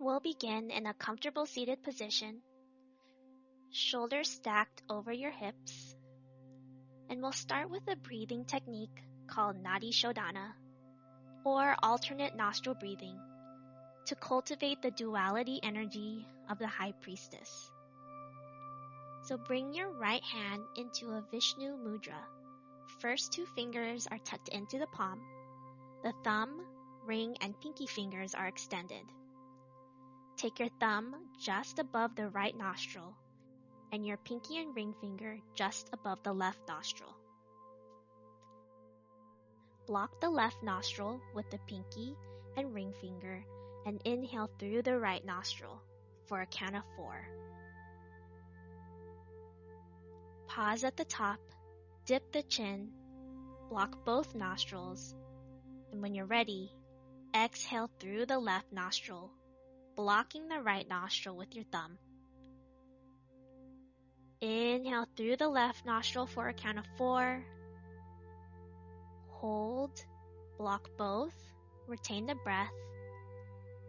We'll begin in a comfortable seated position, shoulders stacked over your hips, and we'll start with a breathing technique called Nadi Shodhana, or alternate nostril breathing, to cultivate the duality energy of the High Priestess. So bring your right hand into a Vishnu mudra. First 2 fingers are tucked into the palm. The thumb, ring, and pinky fingers are extended. Take your thumb just above the right nostril and your pinky and ring finger just above the left nostril. Block the left nostril with the pinky and ring finger and inhale through the right nostril for a count of 4. Pause at the top, dip the chin, block both nostrils, and when you're ready, exhale through the left nostril, blocking the right nostril with your thumb. Inhale through the left nostril for a count of 4. Hold, block both, retain the breath.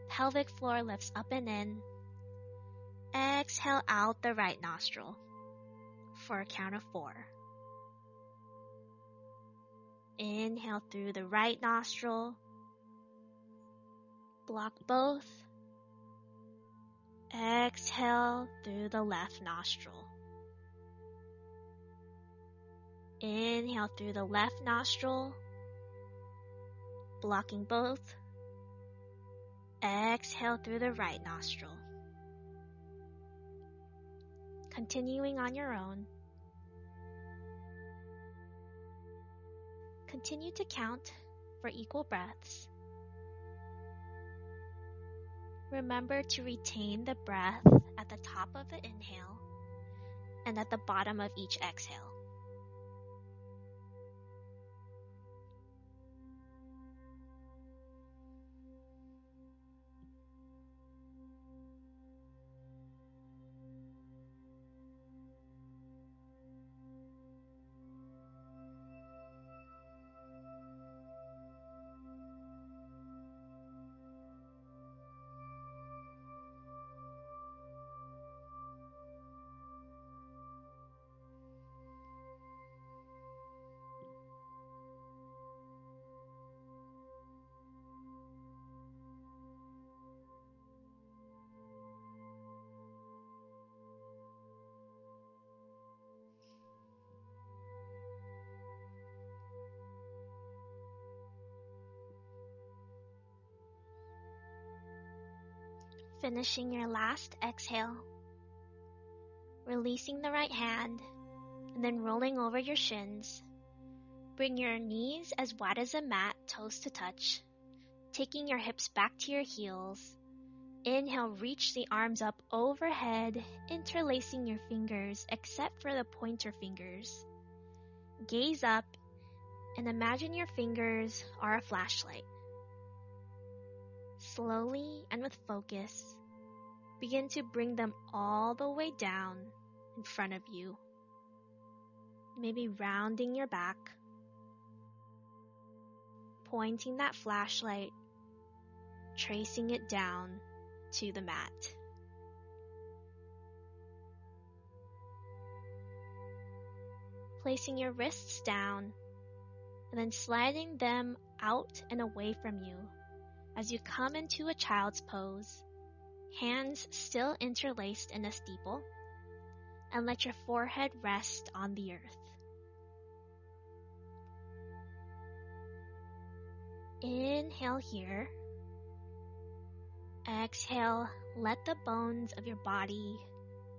Pelvic floor lifts up and in. Exhale out the right nostril for a count of 4. Inhale through the right nostril. Block both. Exhale through the left nostril. Inhale through the left nostril, blocking both. Exhale through the right nostril. Continuing on your own. Continue to count for equal breaths. Remember to retain the breath at the top of the inhale and at the bottom of each exhale. Finishing your last exhale, releasing the right hand, and then rolling over your shins. Bring your knees as wide as a mat, toes to touch, taking your hips back to your heels. Inhale, reach the arms up overhead, interlacing your fingers except for the pointer fingers. Gaze up and imagine your fingers are a flashlight. Slowly and with focus, begin to bring them all the way down in front of you. Maybe rounding your back, pointing that flashlight, tracing it down to the mat. Placing your wrists down and then sliding them out and away from you as you come into a child's pose, hands still interlaced in a steeple, and let your forehead rest on the earth. Inhale here. Exhale, let the bones of your body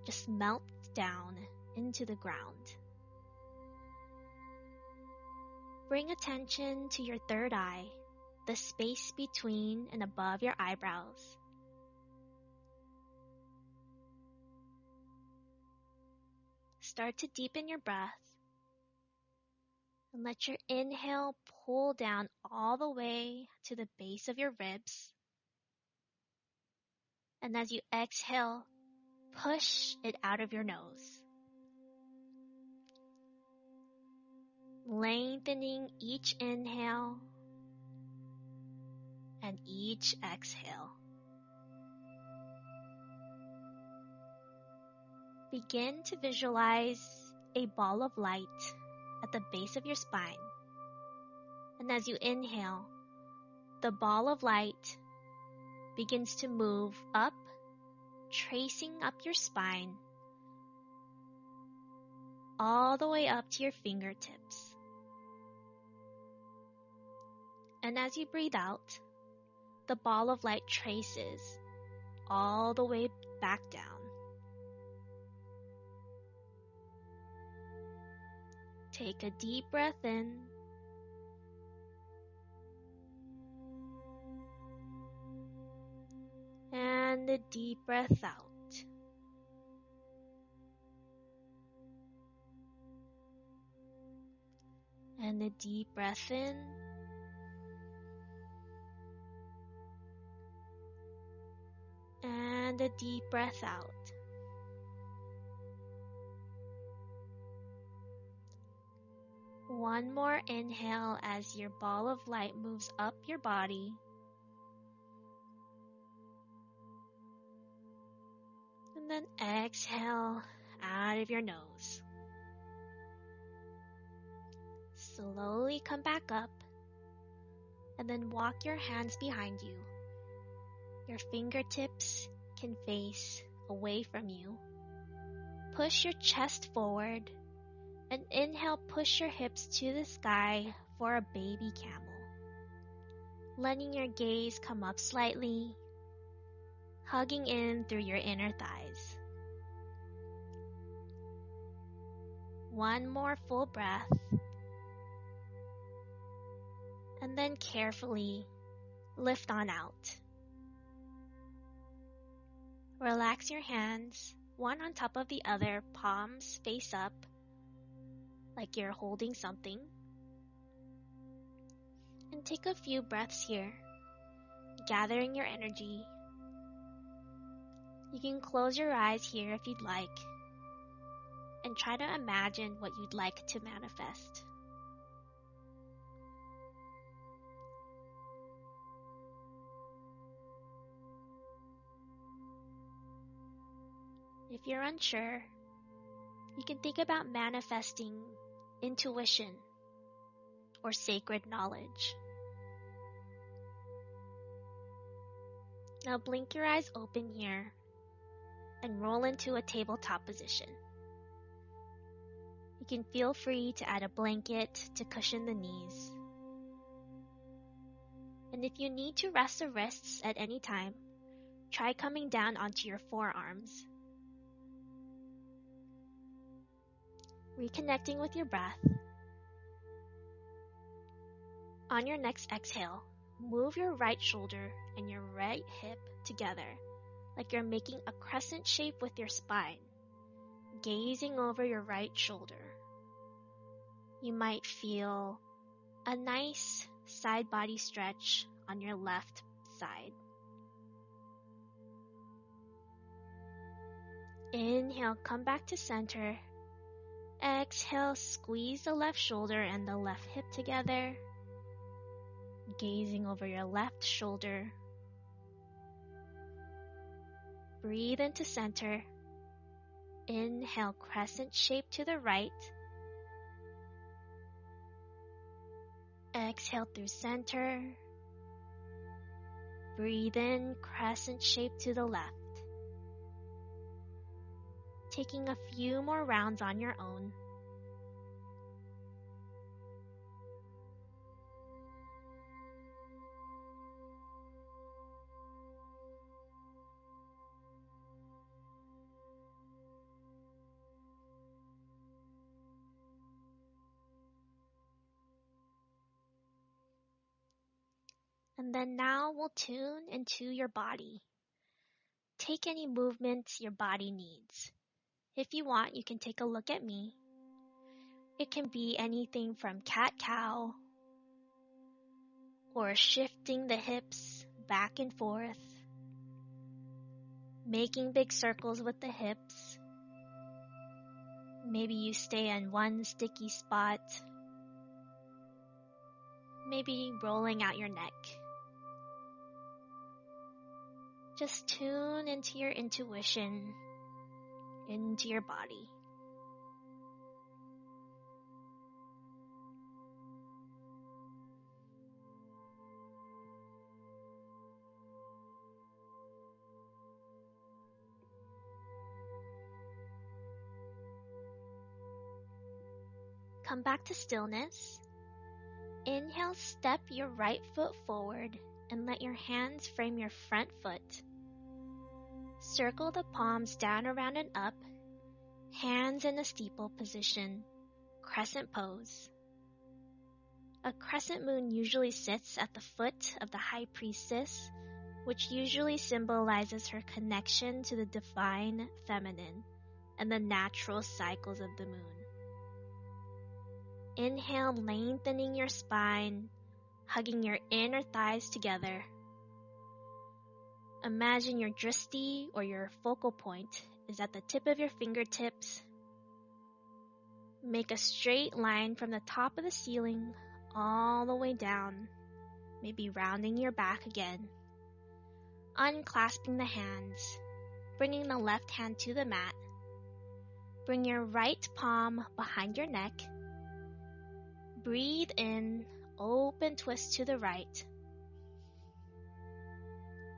just melt down into the ground. Bring attention to your third eye, the space between and above your eyebrows. Start to deepen your breath and let your inhale pull down all the way to the base of your ribs. And as you exhale, push it out of your nose. Lengthening each inhale and each exhale. Begin to visualize a ball of light at the base of your spine. And as you inhale, the ball of light begins to move up, tracing up your spine, all the way up to your fingertips. And as you breathe out, the ball of light traces all the way back down. Take a deep breath in. And a deep breath out. And a deep breath in. And a deep breath out. One more inhale as your ball of light moves up your body. And then exhale out of your nose. Slowly come back up and then walk your hands behind you. Your fingertips can face away from you. Push your chest forward and inhale, push your hips to the sky for a baby camel. Letting your gaze come up slightly, hugging in through your inner thighs. One more full breath. And then carefully lift on out. Relax your hands, one on top of the other, palms face up, like you're holding something. And take a few breaths here, gathering your energy. You can close your eyes here if you'd like, and try to imagine what you'd like to manifest. If you're unsure, you can think about manifesting intuition or sacred knowledge. Now blink your eyes open here and roll into a tabletop position. You can feel free to add a blanket to cushion the knees. And if you need to rest the wrists at any time, try coming down onto your forearms. Reconnecting with your breath. On your next exhale, move your right shoulder and your right hip together like you're making a crescent shape with your spine, gazing over your right shoulder. You might feel a nice side body stretch on your left side. Inhale, come back to center. Exhale, squeeze the left shoulder and the left hip together, gazing over your left shoulder. Breathe into center. Inhale, crescent shape to the right. Exhale through center. Breathe in, crescent shape to the left. Taking a few more rounds on your own. And then now we'll tune into your body. Take any movements your body needs. If you want, you can take a look at me. It can be anything from cat-cow, or shifting the hips back and forth, making big circles with the hips. Maybe you stay in one sticky spot. Maybe rolling out your neck. Just tune into your intuition, into your body. Come back to stillness. Inhale, step your right foot forward and let your hands frame your front foot. Circle the palms down, around, and up, hands in a steeple position, Crescent Pose. A crescent moon usually sits at the foot of the High Priestess, which usually symbolizes her connection to the divine feminine and the natural cycles of the moon. Inhale, lengthening your spine, hugging your inner thighs together. Imagine your drishti, or your focal point, is at the tip of your fingertips. Make a straight line from the top of the ceiling all the way down, maybe rounding your back again. Unclasping the hands, bringing the left hand to the mat. Bring your right palm behind your neck. Breathe in, open twist to the right.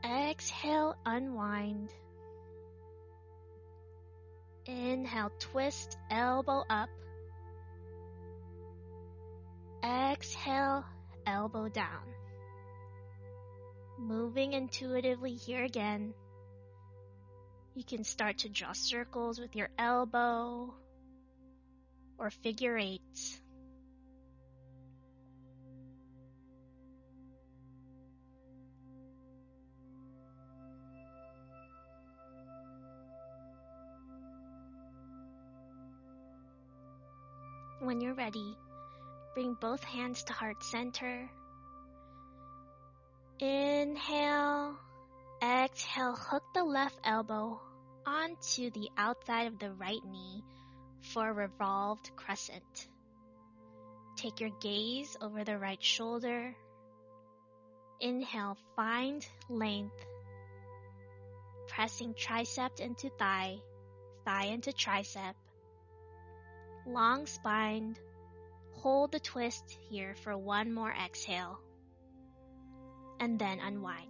Exhale, unwind. Inhale, twist, elbow up. Exhale, elbow down. Moving intuitively here again. You can start to draw circles with your elbow or figure eights. When you're ready, bring both hands to heart center. Inhale, exhale, hook the left elbow onto the outside of the right knee for a revolved crescent. Take your gaze over the right shoulder. Inhale, find length, pressing tricep into thigh, thigh into tricep. Long spine. Hold the twist here for one more exhale. And then unwind.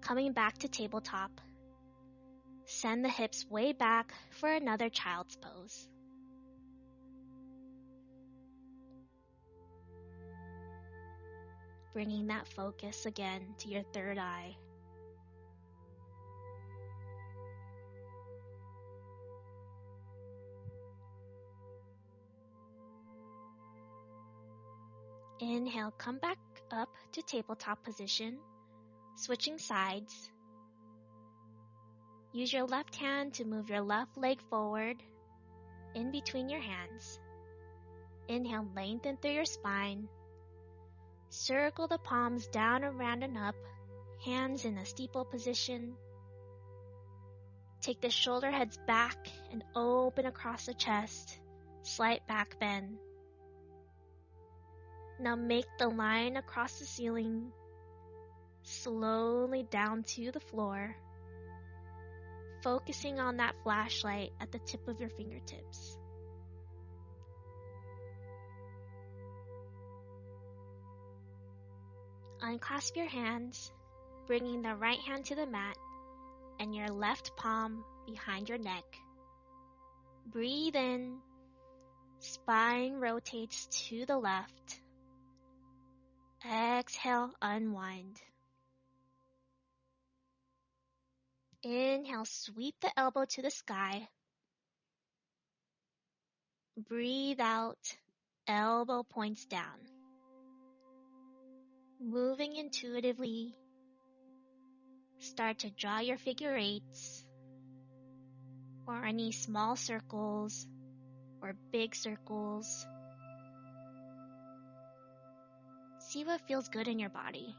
Coming back to tabletop. Send the hips way back for another child's pose. Bringing that focus again to your third eye. Inhale, come back up to tabletop position, switching sides. Use your left hand to move your left leg forward, in between your hands. Inhale, lengthen through your spine. Circle the palms down, around, and up, hands in a steeple position. Take the shoulder heads back and open across the chest, slight back bend. Now make the line across the ceiling, slowly down to the floor, focusing on that flashlight at the tip of your fingertips. Unclasp your hands, bringing the right hand to the mat and your left palm behind your neck. Breathe in, spine rotates to the left. Exhale, unwind. Inhale, sweep the elbow to the sky. Breathe out, elbow points down. Moving intuitively, start to draw your figure eights or any small circles or big circles. See what feels good in your body.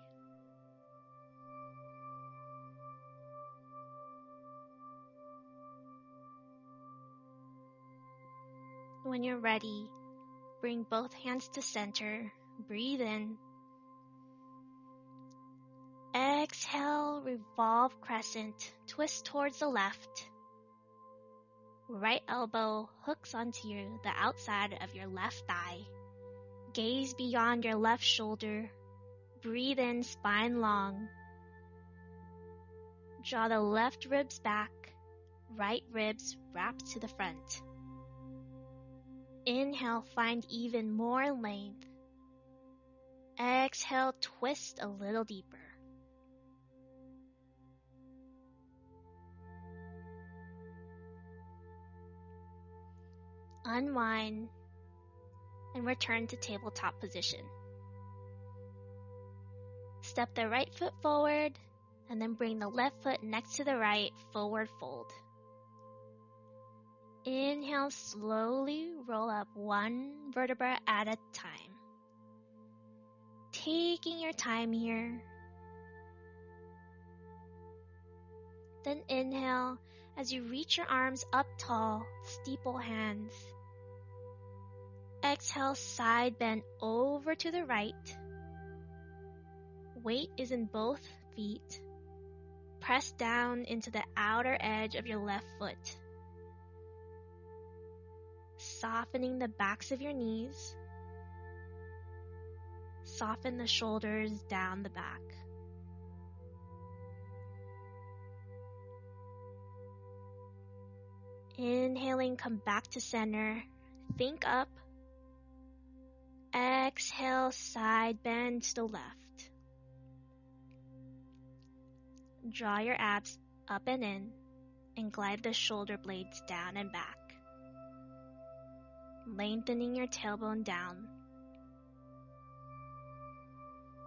When you're ready, bring both hands to center. Breathe in. Exhale, revolve crescent, twist towards the left. Right elbow hooks onto the outside of your left thigh. Gaze beyond your left shoulder. Breathe in, spine long. Draw the left ribs back. Right ribs wrap to the front. Inhale, find even more length. Exhale, twist a little deeper. Unwind and return to tabletop position. Step the right foot forward and then bring the left foot next to the right, forward fold. Inhale, slowly roll up one vertebra at a time. Taking your time here. Then inhale as you reach your arms up tall, steeple hands. Exhale, side bend over to the right. Weight is in both feet. Press down into the outer edge of your left foot. Softening the backs of your knees. Soften the shoulders down the back. Inhaling, come back to center. Think up. Exhale, side bend to the left. Draw your abs up and in, and glide the shoulder blades down and back. Lengthening your tailbone down.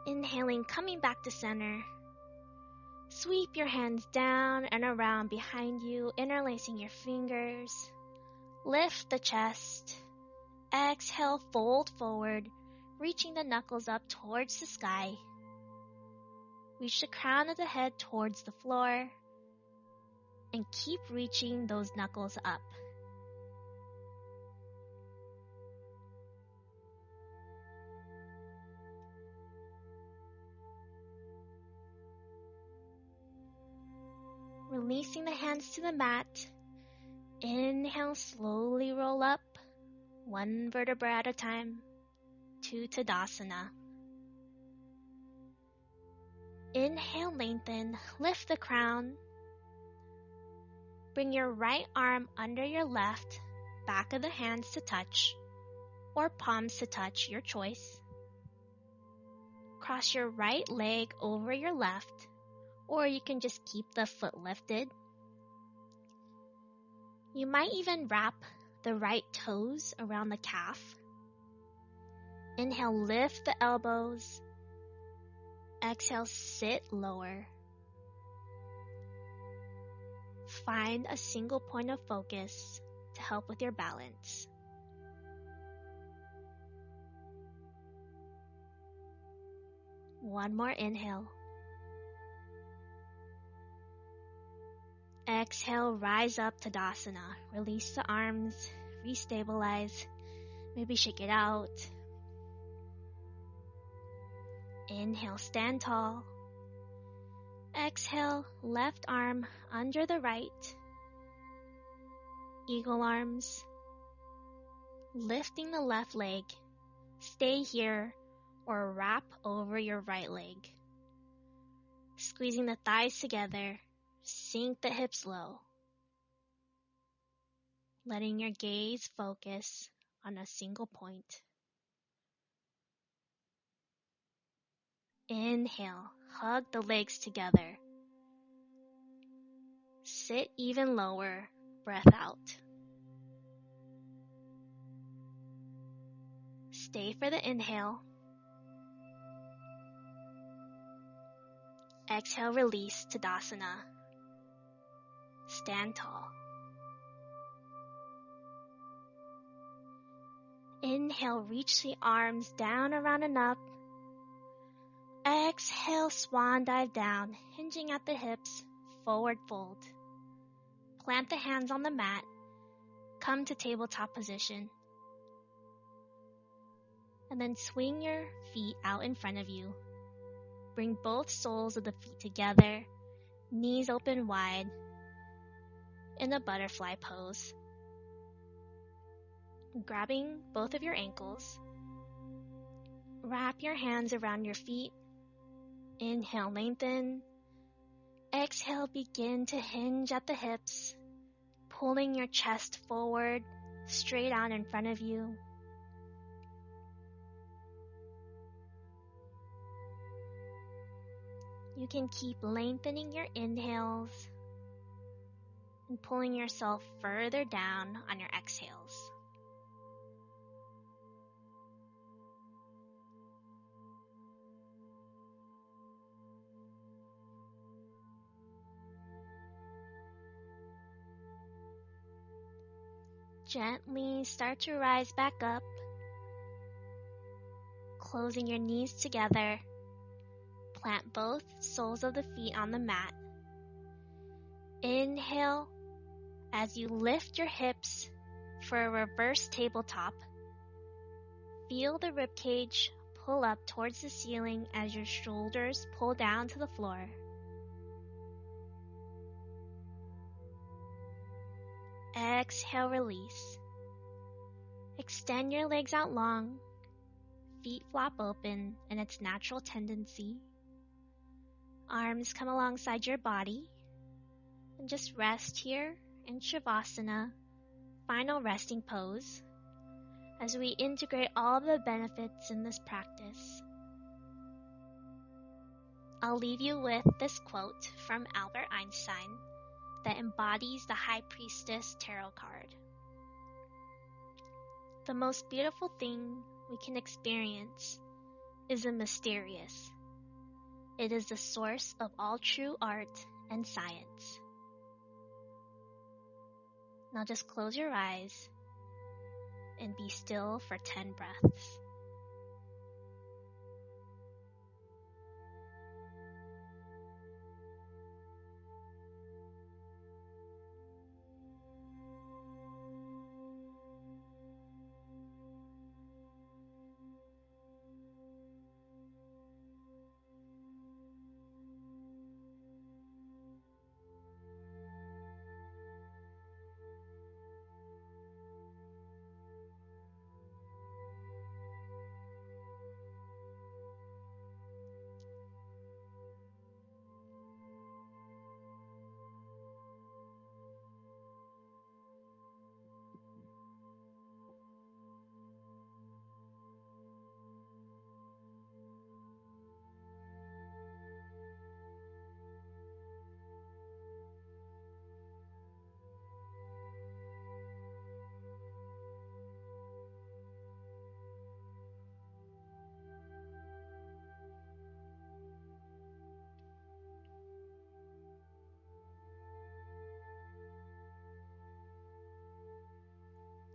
Inhaling, coming back to center. Sweep your hands down and around behind you, interlacing your fingers. Lift the chest. Exhale, fold forward, reaching the knuckles up towards the sky. Reach the crown of the head towards the floor, and keep reaching those knuckles up. Releasing the hands to the mat. Inhale, slowly roll up, one vertebra at a time, to Tadasana. Inhale, lengthen, lift the crown. Bring your right arm under your left, back of the hands to touch, or palms to touch, your choice. Cross your right leg over your left, or you can just keep the foot lifted. You might even wrap the right toes around the calf. Inhale, lift the elbows. Exhale, sit lower. Find a single point of focus to help with your balance. One more inhale. Exhale, rise up to Tadasana. Release the arms, restabilize, maybe shake it out. Inhale, stand tall. Exhale, left arm under the right. Eagle arms. Lifting the left leg. Stay here or wrap over your right leg. Squeezing the thighs together. Sink the hips low. Letting your gaze focus on a single point. Inhale, hug the legs together. Sit even lower, breath out. Stay for the inhale. Exhale, release Tadasana. Stand tall. Inhale, reach the arms down, around and up. Exhale, swan dive down, hinging at the hips, forward fold. Plant the hands on the mat. Come to tabletop position. And then swing your feet out in front of you. Bring both soles of the feet together, knees open wide, in a butterfly pose. Grabbing both of your ankles, wrap your hands around your feet. Inhale, lengthen. Exhale, begin to hinge at the hips, pulling your chest forward, straight out in front of you. You can keep lengthening your inhales and pulling yourself further down on your exhales. Gently start to rise back up, closing your knees together. Plant both soles of the feet on the mat. Inhale as you lift your hips for a reverse tabletop. Feel the ribcage pull up towards the ceiling as your shoulders pull down to the floor. Exhale, release. Extend your legs out long. Feet flop open in its natural tendency. Arms come alongside your body. And just rest here in Shavasana, final resting pose, as we integrate all the benefits in this practice. I'll leave you with this quote from Albert Einstein that embodies the High Priestess tarot card. The most beautiful thing we can experience is the mysterious. It is the source of all true art and science. Now just close your eyes and be still for 10 breaths.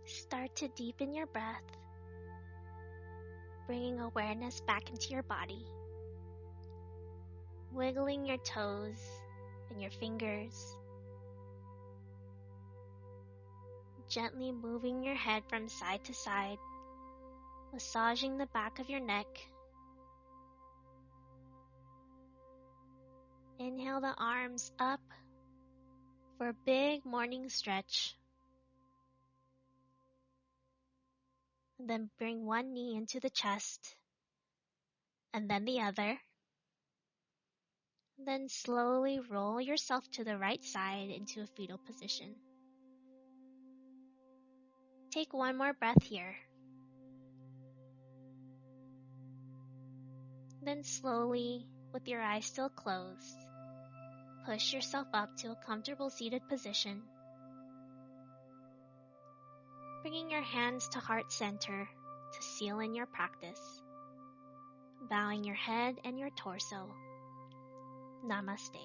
Start to deepen your breath, bringing awareness back into your body, wiggling your toes and your fingers, gently moving your head from side to side, massaging the back of your neck. Inhale the arms up for a big morning stretch. And then bring one knee into the chest, and then the other. Then slowly roll yourself to the right side into a fetal position. Take one more breath here. Then slowly, with your eyes still closed, push yourself up to a comfortable seated position. Bringing your hands to heart center to seal in your practice. Bowing your head and your torso. Namaste.